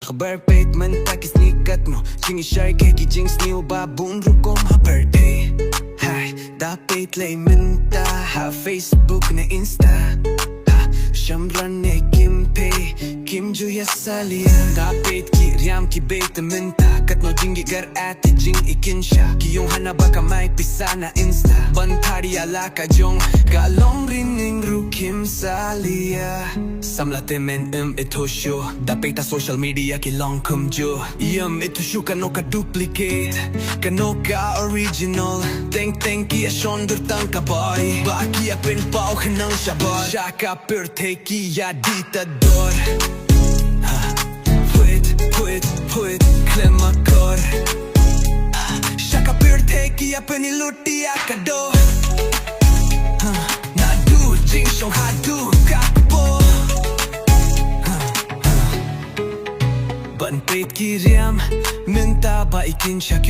Kabar peit mynta kis nikat mo Jing ishar ke ki jing snil babun rukom ha pyrthei Hai da peit lay mynta ha Facebook na insta Ha shamran ne kim pei kim juya salia Da peit ki riam ki beit mynta Kat no jingi gar ati jing ikinsha Ki yung hanaba ka may pisa na insta Bantari ala ka jong galong rining rukim salia Samlate men ito show Da peit a social media ki long kum jo ito show kano ka duplicate Kano ka original Teng ki a shondur tang ka boy Baki a pin pao kanang shabar Shaka pyrthei ki ya ditador Put klem akor Shaka pyrthei ki a peniluti akado Nadu jing shong hadu kakpo Ban peit ki riam mynta ba ikinsha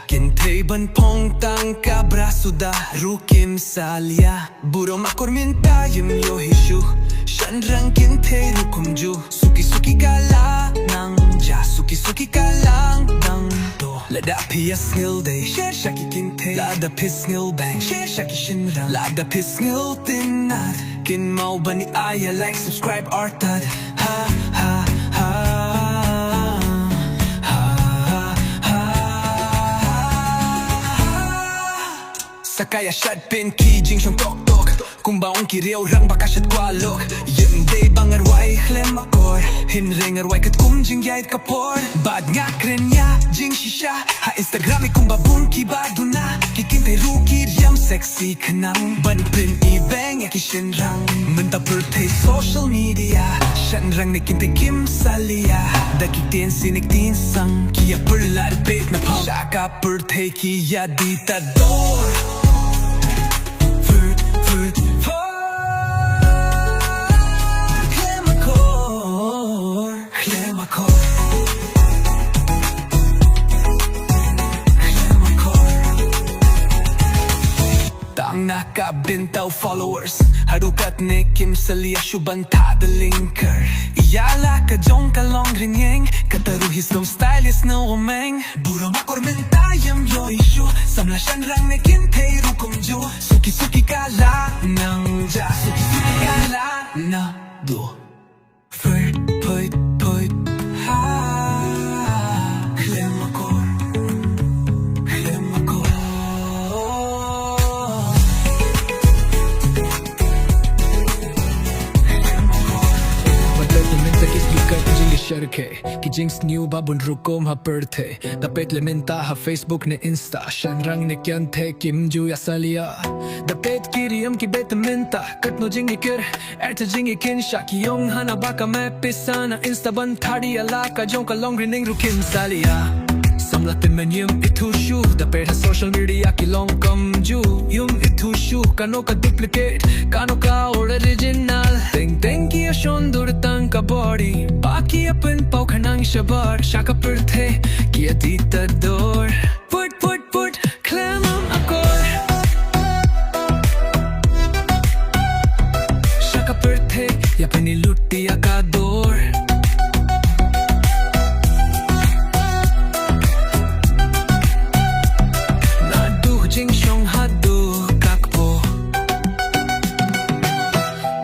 Kintei ban pong tang ka braso da rukim salia Buro makor mynta yim yo hishu Shan rang kintei rukum ju Suki kala nang ja Suki kala nang do Lada piyas ngil day Share shaki kintei Lada pis ngil bang Share shaki shinrang Lada pis ngil tinat Kin mau bani aya like subscribe artad Ha ha ha Sakaya shad pin ki jing shong tok tok Kung baong ki riyaw rang baka shad kwalok Yun day bangar wai klem akor Hin ringar wai kat kum jing yait kapor Bad nga kren ya jing shisha Ha Instagrami kung babun ki baduna Kikintay ruki riyam sexy kanang Ban pin ibeng ya ki shinrang Mynta pyrthei social media Shanrang ni kintay kim salia Dakitin sinik tin sang Kia perlar peit na pang Shaka pyrthei ki ya ditador Tang nakabintaw followers Harukat ne kim salia shubanta the linker Iyala ka jong kalong rinyeng Kataruhis no stylist no umeng Buro makor mentayam yo isyu Samla shanrang ne kintei rukum jo Suki kala nang ja Suki kala na do Put ha Klem akor Ki jinx new babun rukom ha pyrthei Da peit le mynta ha Facebook ne insta Shanrang ne kyante kim juya salia Da peit ki riam ki beit mynta Kat no jingi kir erta jingi kinsha Ki yong hana baka me pisa na insta Bantari ala ka jong ka long rining rukim salia Samlatin men yum itu shu Da peit ha social media ki long kam ju Yum itu shu kano ka duplicate Kano ka original Teng ki a shondur tang ka body Baki a pin pao kanang shabar Shaka pyrthei ki a ditador Put klem akor Shaka pyrthei ya peniluti akador Jing shong hadu kakpo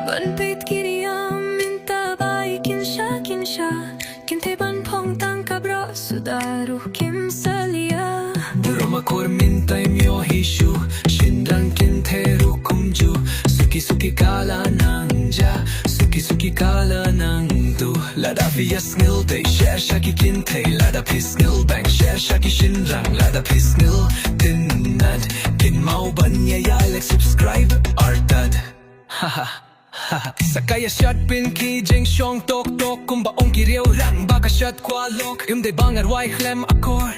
Ban peit ki riam mynta ba ikinsha Kintei ban pong tang ka braso da rukim salia Buro makor mynta im yo hishu Shinrang kintei rukum ju Suki kala nang ja Suki kala nang do Lada viyas ngil day Share shaki kintei Lada pis ngil bang Share shaki shinrang Lada pis ngil tinad Kin mau banya ya like subscribe artad Haha Sakaya shot pin ki jing shong tok Kung baong ki riyaw rang baka shot kwalok Day bangar wai klem akor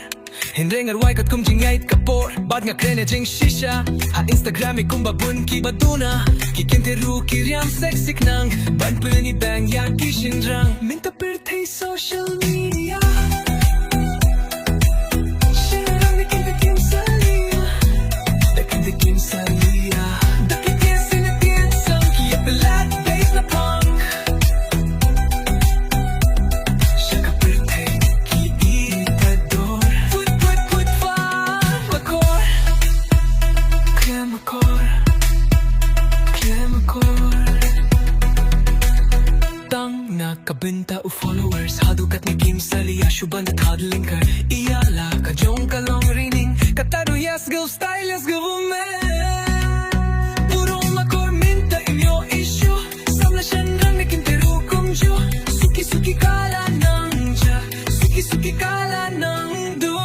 Hinringar wai kat kum jing ait kapor Bad nga krene jing shisha Ha Instagrami kung babun ki baduna Kikinte ruki riam sexy knang Ban pini bang ya ki shinrang Mynta pyrthei social media Shinrang ni kinte kim salia Da kinte kim salia Da kinte sinatien sang Kia pelat base na pang Tang nakabenta o followers Hadukat ni Kim Salia Syuban at hadlingkar Iyala ka jong kalong rining Kataruyas go style as government Puro makor minta imyo issue Samla siya nang nakintero kong jo Suki-suki kala ng ja Suki-suki kala ng do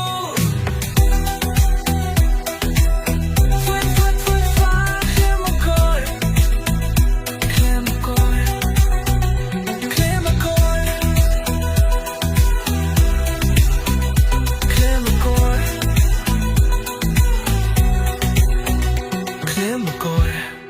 Makor